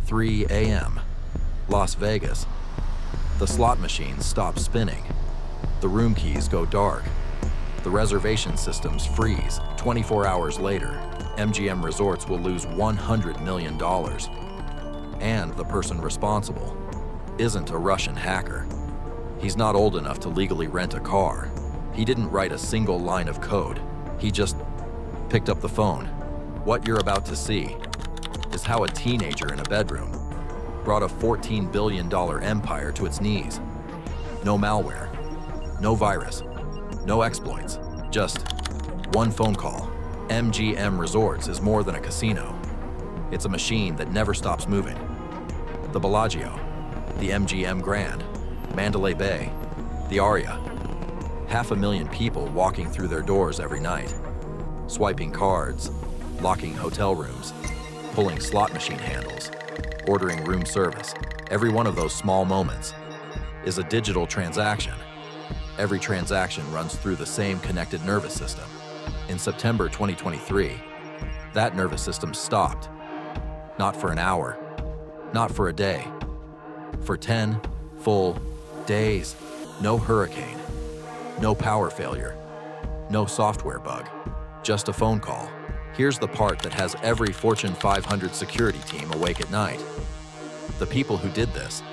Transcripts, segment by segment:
3 a.m. Las Vegas. The slot machines stop spinning. The room keys go dark. The reservation systems freeze. 24 hours later, MGM Resorts will lose $100 million. And the person responsible isn't a Russian hacker. He's not old enough to legally rent a car. He didn't write a single line of code. He just picked up the phone. What you're about to see is how a teenager in a bedroom brought a $14 billion empire to its knees. No malware, no virus, no exploits, just one phone call. MGM Resorts is more than a casino. It's a machine that never stops moving. The Bellagio, the MGM Grand, Mandalay Bay, the Aria. 500,000 people walking through their doors every night, swiping cards, locking hotel rooms, pulling slot machine handles, ordering room service. Every one of those small moments is a digital transaction. Every transaction runs through the same connected nervous system. In September 2023, that nervous system stopped. Not for an hour, not for a day, for 10 full days. No hurricane, no power failure, no software bug, just a phone call. Here's the part that has every Fortune 500 security team awake at night. The people who did this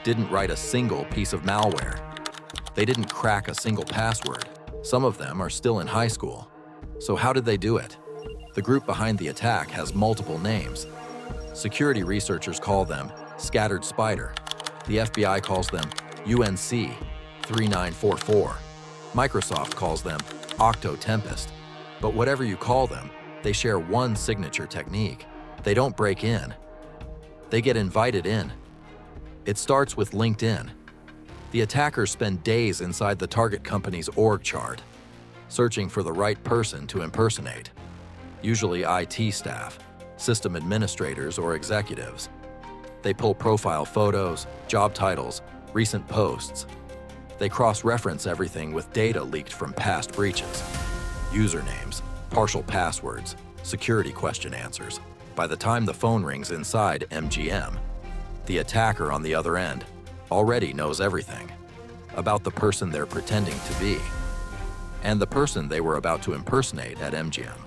didn't write a single piece of malware. They didn't crack a single password. Some of them are still in high school. So how did they do it? The group behind the attack has multiple names. Security researchers call them Scattered Spider. The FBI calls them UNC 3944. Microsoft calls them Octo Tempest. But whatever you call them, they share one signature technique. They don't break in. They get invited in. It starts with LinkedIn. The attackers spend days inside the target company's org chart, searching for the right person to impersonate. Usually IT staff, system administrators, or executives. They pull profile photos, job titles, recent posts. They cross-reference everything with data leaked from past breaches. Usernames, partial passwords, security question answers. By the time the phone rings inside MGM, the attacker on the other end already knows everything about the person they're pretending to be. And the person they were about to impersonate at MGM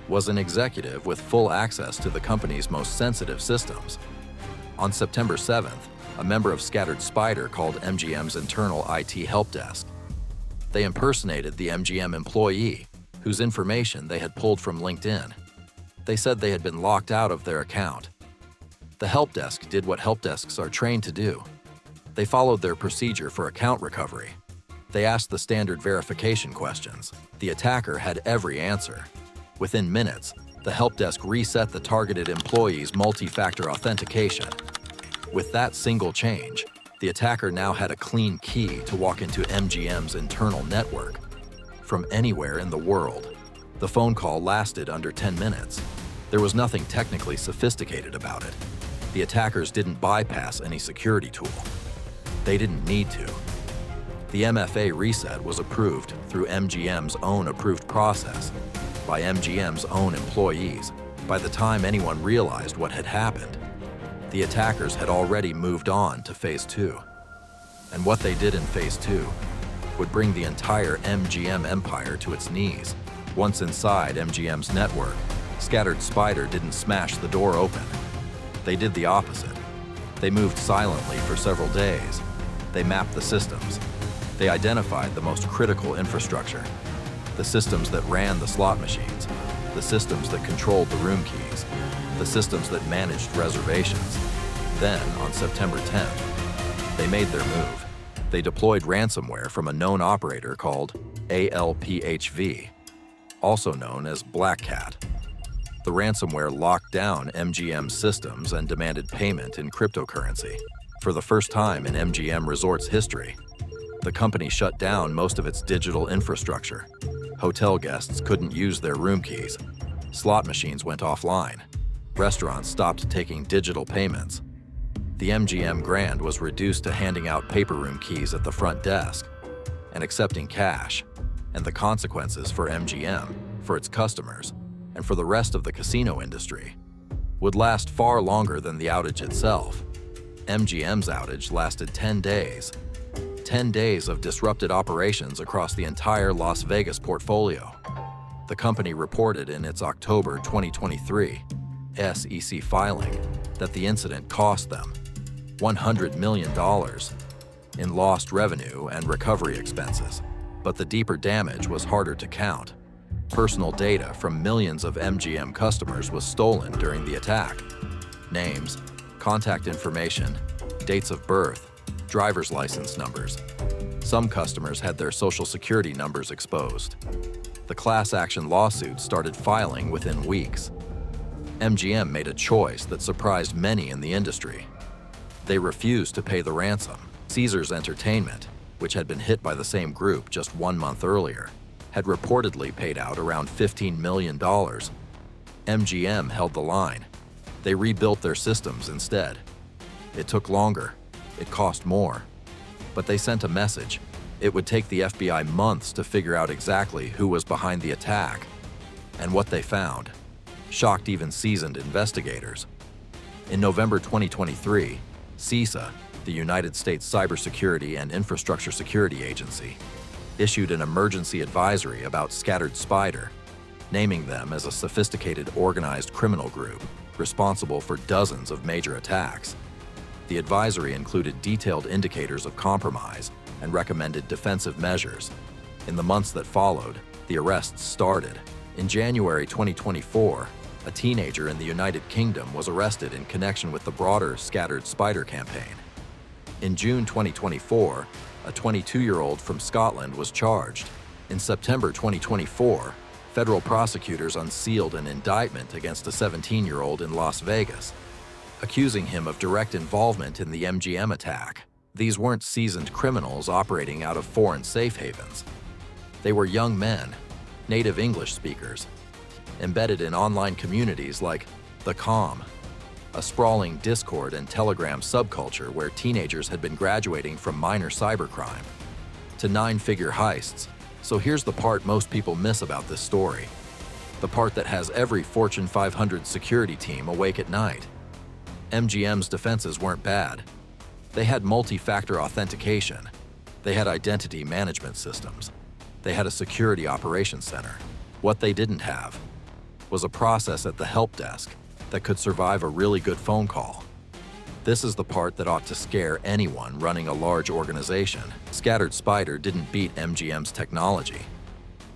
was an executive with full access to the company's most sensitive systems. On September 7th, a member of Scattered Spider called MGM's internal IT help desk. They impersonated the MGM employee whose information they had pulled from LinkedIn. They said they had been locked out of their account. The help desk did what help desks are trained to do. They followed their procedure for account recovery. They asked the standard verification questions. The attacker had every answer. Within minutes, the help desk reset the targeted employee's multi-factor authentication. With that single change, the attacker now had a clean key to walk into MGM's internal network from anywhere in the world. The phone call lasted under 10 minutes. There was nothing technically sophisticated about it. The attackers didn't bypass any security tool. They didn't need to. The MFA reset was approved through MGM's own approved process by MGM's own employees. By the time anyone realized what had happened, the attackers had already moved on to Phase 2. And what they did in Phase 2 would bring the entire MGM empire to its knees. Once inside MGM's network, Scattered Spider didn't smash the door open. They did the opposite. They moved silently for several days. They mapped the systems. They identified the most critical infrastructure, the systems that ran the slot machines, the systems that controlled the room keys, the systems that managed reservations. Then, on September 10th, they made their move. They deployed ransomware from a known operator called ALPHV, also known as Black Cat. The ransomware locked down MGM's systems and demanded payment in cryptocurrency. For the first time in MGM Resorts history, the company shut down most of its digital infrastructure. Hotel guests couldn't use their room keys. Slot machines went offline. Restaurants stopped taking digital payments. The MGM Grand was reduced to handing out paper room keys at the front desk and accepting cash. And the consequences for MGM, for its customers, and for the rest of the casino industry would last far longer than the outage itself. MGM's outage lasted 10 days. 10 days of disrupted operations across the entire Las Vegas portfolio. The company reported in its October 2023 SEC filing that the incident cost them $100 million in lost revenue and recovery expenses. But the deeper damage was harder to count. Personal data from millions of MGM customers was stolen during the attack. Names, contact information, dates of birth, driver's license numbers. Some customers had their social security numbers exposed. The class action lawsuits started filing within weeks. MGM made a choice that surprised many in the industry. They refused to pay the ransom. Caesars Entertainment, which had been hit by the same group just 1 month earlier, had reportedly paid out around $15 million. MGM held the line. They rebuilt their systems instead. It took longer. It cost more. But they sent a message. It would take the FBI months to figure out exactly who was behind the attack. And what they found shocked even seasoned investigators. In November 2023, CISA, the United States Cybersecurity and Infrastructure Security Agency, issued an emergency advisory about Scattered Spider, naming them as a sophisticated organized criminal group responsible for dozens of major attacks. The advisory included detailed indicators of compromise and recommended defensive measures. In the months that followed, the arrests started. In January 2024, a teenager in the United Kingdom was arrested in connection with the broader Scattered Spider campaign. In June 2024, a 22-year-old from Scotland was charged. In September 2024, federal prosecutors unsealed an indictment against a 17-year-old in Las Vegas, accusing him of direct involvement in the MGM attack. These weren't seasoned criminals operating out of foreign safe havens. They were young men, native English speakers, embedded in online communities like The Calm, a sprawling Discord and Telegram subculture where teenagers had been graduating from minor cybercrime to 9-figure heists. So here's the part most people miss about this story. The part that has every Fortune 500 security team awake at night. MGM's defenses weren't bad. They had multi-factor authentication. They had identity management systems. They had a security operations center. What they didn't have was a process at the help desk that could survive a really good phone call. This is the part that ought to scare anyone running a large organization. Scattered Spider didn't beat MGM's technology.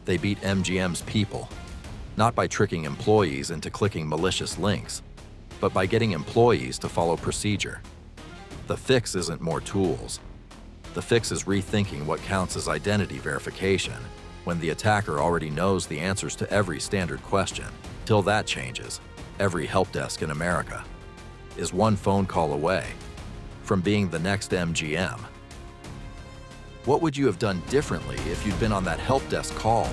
They beat MGM's people, not by tricking employees into clicking malicious links, but by getting employees to follow procedure. The fix isn't more tools. The fix is rethinking what counts as identity verification when the attacker already knows the answers to every standard question. Till that changes, every help desk in America is one phone call away from being the next MGM. What would you have done differently if you'd been on that help desk call?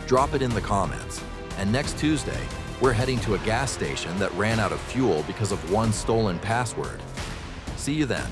Drop it in the comments. And next Tuesday, we're heading to a gas station that ran out of fuel because of one stolen password. See you then.